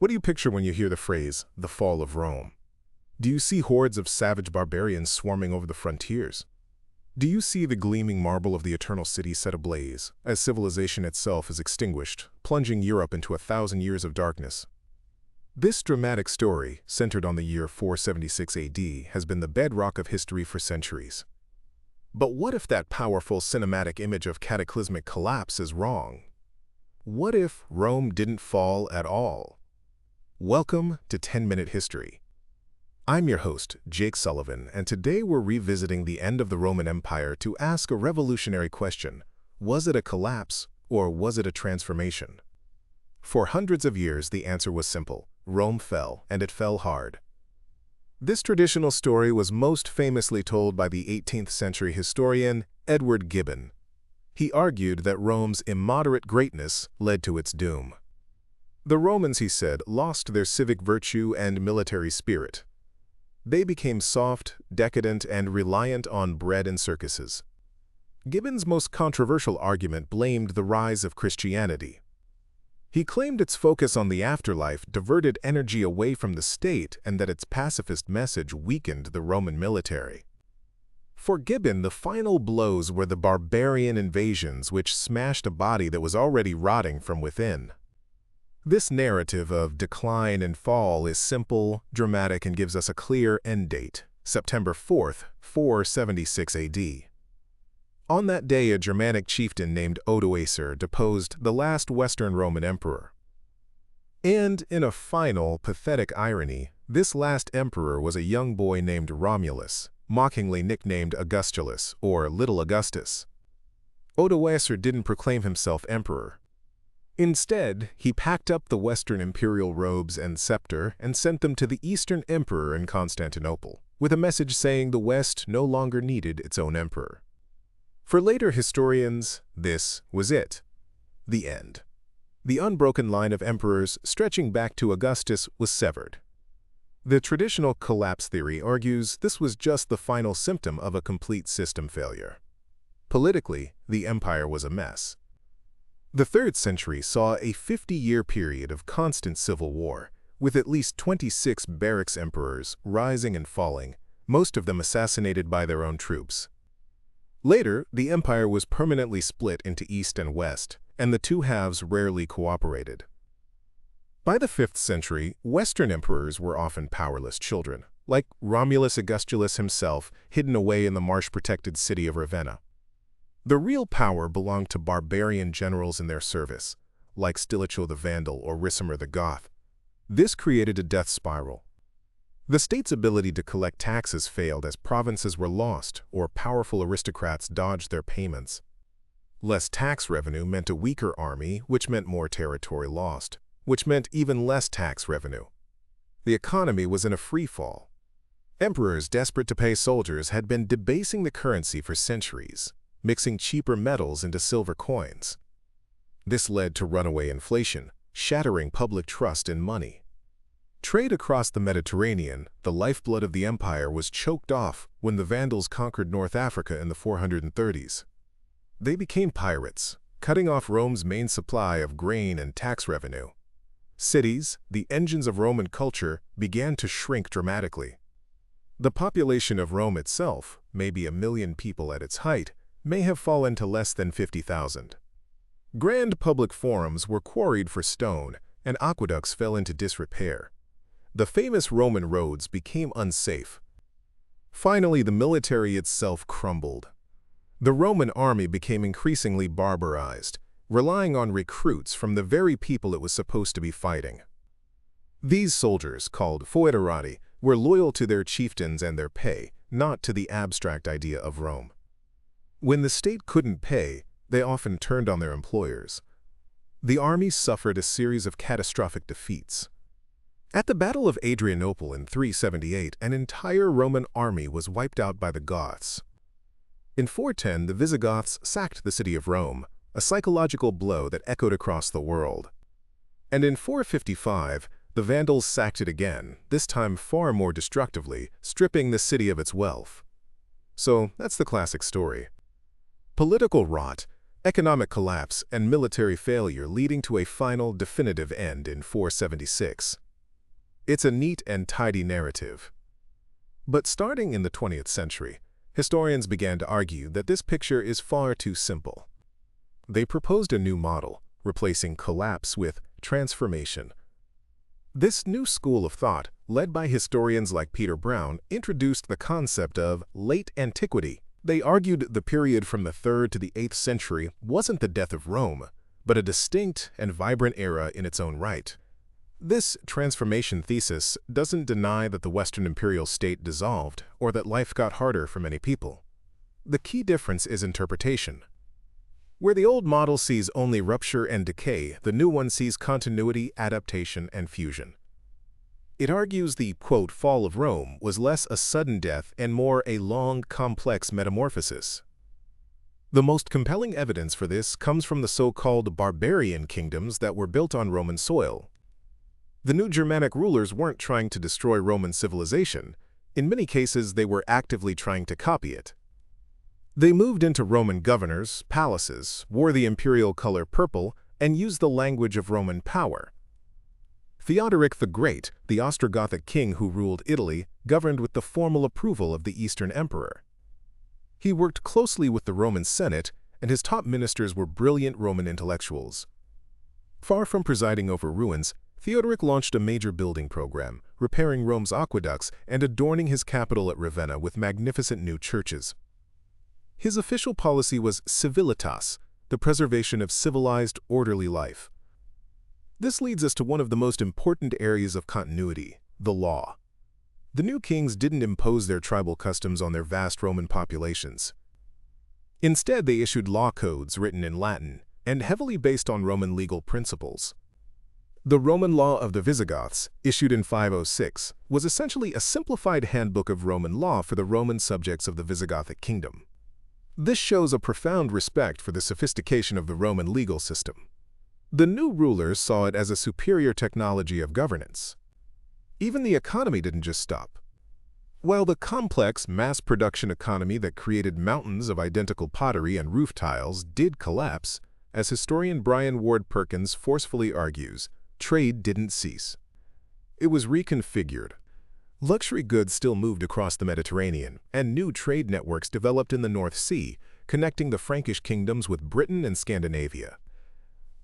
What do you picture when you hear the phrase, the fall of Rome? Do you see hordes of savage barbarians swarming over the frontiers? Do you see the gleaming marble of the eternal city set ablaze, as civilization itself is extinguished, plunging Europe into 1,000 years of darkness? This dramatic story, centered on the year 476 AD, has been the bedrock of history for centuries. But what if that powerful cinematic image of cataclysmic collapse is wrong? What if Rome didn't fall at all? Welcome to 10-Minute History. I'm your host, Jake Sullivan, and today we're revisiting the end of the Roman Empire to ask a revolutionary question. Was it a collapse, or was it a transformation? For hundreds of years, the answer was simple. Rome fell, and it fell hard. This traditional story was most famously told by the 18th century historian Edward Gibbon. He argued that Rome's immoderate greatness led to its doom. The Romans, he said, lost their civic virtue and military spirit. They became soft, decadent, and reliant on bread and circuses. Gibbon's most controversial argument blamed the rise of Christianity. He claimed its focus on the afterlife diverted energy away from the state and that its pacifist message weakened the Roman military. For Gibbon, the final blows were the barbarian invasions which smashed a body that was already rotting from within. This narrative of decline and fall is simple, dramatic, and gives us a clear end date, September 4th, 476 AD. On that day, a Germanic chieftain named Odoacer deposed the last Western Roman emperor. And in a final, pathetic irony, this last emperor was a young boy named Romulus, mockingly nicknamed Augustulus, or Little Augustus. Odoacer didn't proclaim himself emperor. Instead, he packed up the Western imperial robes and scepter and sent them to the Eastern emperor in Constantinople, with a message saying the West no longer needed its own emperor. For later historians, this was it. The end. The unbroken line of emperors stretching back to Augustus was severed. The traditional collapse theory argues this was just the final symptom of a complete system failure. Politically, the empire was a mess. The 3rd century saw a 50-year period of constant civil war, with at least 26 barracks emperors rising and falling, most of them assassinated by their own troops. Later, the empire was permanently split into East and West, and the two halves rarely cooperated. By the 5th century, Western emperors were often powerless children, like Romulus Augustulus himself, hidden away in the marsh-protected city of Ravenna. The real power belonged to barbarian generals in their service, like Stilicho the Vandal or Ricimer the Goth. This created a death spiral. The state's ability to collect taxes failed as provinces were lost or powerful aristocrats dodged their payments. Less tax revenue meant a weaker army, which meant more territory lost, which meant even less tax revenue. The economy was in a free fall. Emperors desperate to pay soldiers had been debasing the currency for centuries, mixing cheaper metals into silver coins. This led to runaway inflation, shattering public trust in money. Trade across the Mediterranean, the lifeblood of the empire, was choked off when the Vandals conquered North Africa in the 430s. They became pirates, cutting off Rome's main supply of grain and tax revenue. Cities, the engines of Roman culture, began to shrink dramatically. The population of Rome itself, maybe 1 million people at its height, may have fallen to less than 50,000. Grand public forums were quarried for stone, and aqueducts fell into disrepair. The famous Roman roads became unsafe. Finally, the military itself crumbled. The Roman army became increasingly barbarized, relying on recruits from the very people it was supposed to be fighting. These soldiers, called foederati, were loyal to their chieftains and their pay, not to the abstract idea of Rome. When the state couldn't pay, they often turned on their employers. The army suffered a series of catastrophic defeats. At the Battle of Adrianople in 378, an entire Roman army was wiped out by the Goths. In 410, the Visigoths sacked the city of Rome, a psychological blow that echoed across the world. And in 455, the Vandals sacked it again, this time far more destructively, stripping the city of its wealth. So that's the classic story. Political rot, economic collapse, and military failure leading to a final, definitive end in 476. It's a neat and tidy narrative. But starting in the 20th century, historians began to argue that this picture is far too simple. They proposed a new model, replacing collapse with transformation. This new school of thought, led by historians like Peter Brown, introduced the concept of late antiquity. They argued the period from the 3rd to the 8th century wasn't the death of Rome, but a distinct and vibrant era in its own right. This transformation thesis doesn't deny that the Western imperial state dissolved or that life got harder for many people. The key difference is interpretation. Where the old model sees only rupture and decay, the new one sees continuity, adaptation, and fusion. It argues the, quote, fall of Rome was less a sudden death and more a long, complex metamorphosis. The most compelling evidence for this comes from the so-called barbarian kingdoms that were built on Roman soil. The new Germanic rulers weren't trying to destroy Roman civilization. In many cases, they were actively trying to copy it. They moved into Roman governors, palaces, wore the imperial color purple, and used the language of Roman power. Theodoric the Great, the Ostrogothic king who ruled Italy, governed with the formal approval of the Eastern emperor. He worked closely with the Roman Senate, and his top ministers were brilliant Roman intellectuals. Far from presiding over ruins, Theodoric launched a major building program, repairing Rome's aqueducts and adorning his capital at Ravenna with magnificent new churches. His official policy was civilitas, the preservation of civilized, orderly life. This leads us to one of the most important areas of continuity, the law. The new kings didn't impose their tribal customs on their vast Roman populations. Instead, they issued law codes written in Latin and heavily based on Roman legal principles. The Roman Law of the Visigoths, issued in 506, was essentially a simplified handbook of Roman law for the Roman subjects of the Visigothic kingdom. This shows a profound respect for the sophistication of the Roman legal system. The new rulers saw it as a superior technology of governance. Even the economy didn't just stop. While the complex mass-production economy that created mountains of identical pottery and roof tiles did collapse, as historian Brian Ward Perkins forcefully argues, trade didn't cease. It was reconfigured. Luxury goods still moved across the Mediterranean, and new trade networks developed in the North Sea, connecting the Frankish kingdoms with Britain and Scandinavia.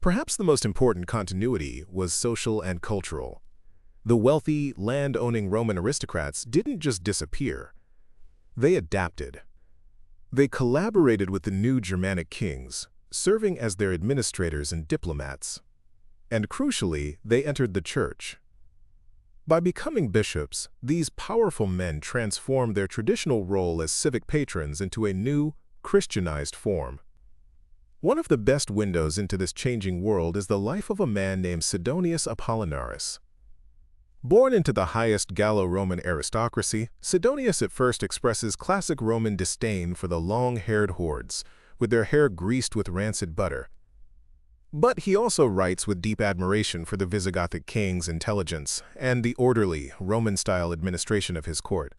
Perhaps the most important continuity was social and cultural. The wealthy, land-owning Roman aristocrats didn't just disappear. They adapted. They collaborated with the new Germanic kings, serving as their administrators and diplomats. And crucially, they entered the church. By becoming bishops, these powerful men transformed their traditional role as civic patrons into a new, Christianized form. One of the best windows into this changing world is the life of a man named Sidonius Apollinaris. Born into the highest Gallo-Roman aristocracy, Sidonius at first expresses classic Roman disdain for the long-haired hordes, with their hair greased with rancid butter. But he also writes with deep admiration for the Visigothic king's intelligence and the orderly, Roman-style administration of his court.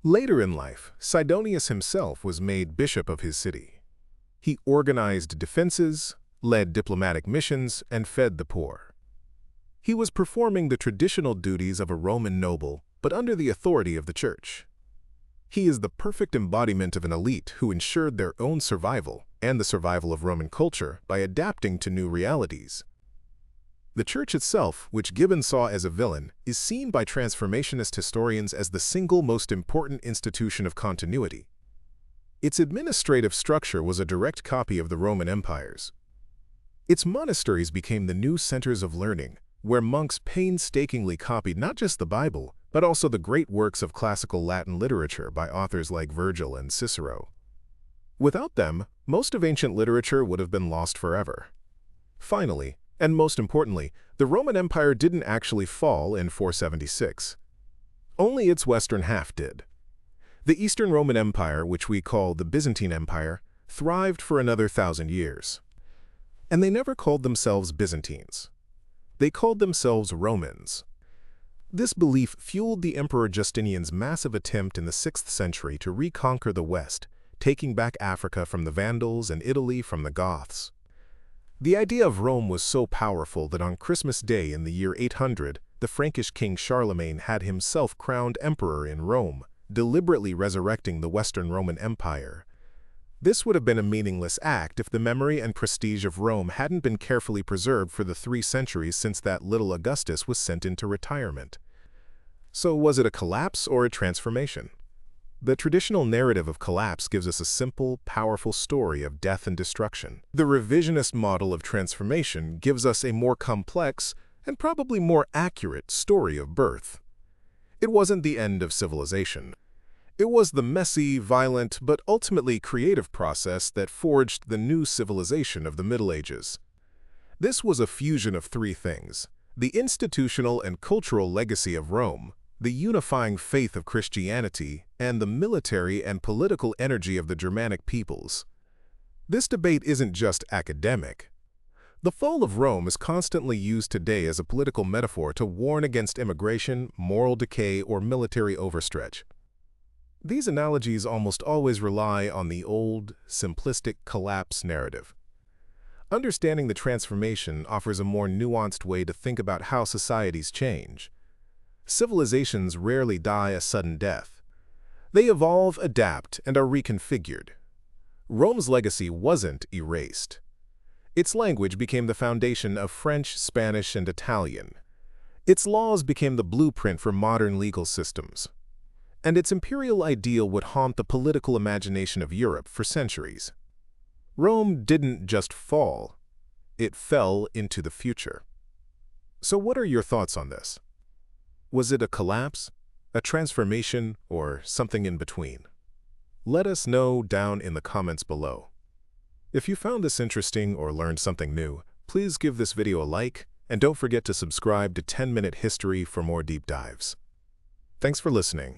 Later in life, Sidonius himself was made bishop of his city. He organized defenses, led diplomatic missions, and fed the poor. He was performing the traditional duties of a Roman noble, but under the authority of the church. He is the perfect embodiment of an elite who ensured their own survival and the survival of Roman culture by adapting to new realities. The church itself, which Gibbon saw as a villain, is seen by transformationist historians as the single most important institution of continuity. Its administrative structure was a direct copy of the Roman Empire's. Its monasteries became the new centers of learning, where monks painstakingly copied not just the Bible, but also the great works of classical Latin literature by authors like Virgil and Cicero. Without them, most of ancient literature would have been lost forever. Finally, and most importantly, the Roman Empire didn't actually fall in 476. Only its western half did. The Eastern Roman Empire, which we call the Byzantine Empire, thrived for another 1,000 years. And they never called themselves Byzantines. They called themselves Romans. This belief fueled the Emperor Justinian's massive attempt in the 6th century to reconquer the West, taking back Africa from the Vandals and Italy from the Goths. The idea of Rome was so powerful that on Christmas Day in the year 800, the Frankish king Charlemagne had himself crowned emperor in Rome, deliberately resurrecting the Western Roman Empire. This would have been a meaningless act if the memory and prestige of Rome hadn't been carefully preserved for the 3 centuries since that little Augustus was sent into retirement. So was it a collapse or a transformation? The traditional narrative of collapse gives us a simple, powerful story of death and destruction. The revisionist model of transformation gives us a more complex and probably more accurate story of birth. It wasn't the end of civilization. It was the messy, violent, but ultimately creative process that forged the new civilization of the Middle Ages. This was a fusion of 3 things: the institutional and cultural legacy of Rome, the unifying faith of Christianity, and the military and political energy of the Germanic peoples. This debate isn't just academic. The fall of Rome is constantly used today as a political metaphor to warn against immigration, moral decay, or military overstretch. These analogies almost always rely on the old, simplistic collapse narrative. Understanding the transformation offers a more nuanced way to think about how societies change. Civilizations rarely die a sudden death. They evolve, adapt, and are reconfigured. Rome's legacy wasn't erased. Its language became the foundation of French, Spanish, and Italian. Its laws became the blueprint for modern legal systems. And its imperial ideal would haunt the political imagination of Europe for centuries. Rome didn't just fall, it fell into the future. So what are your thoughts on this? Was it a collapse, a transformation, or something in between? Let us know down in the comments below. If you found this interesting or learned something new, please give this video a like, and don't forget to subscribe to 10-Minute History for more deep dives. Thanks for listening.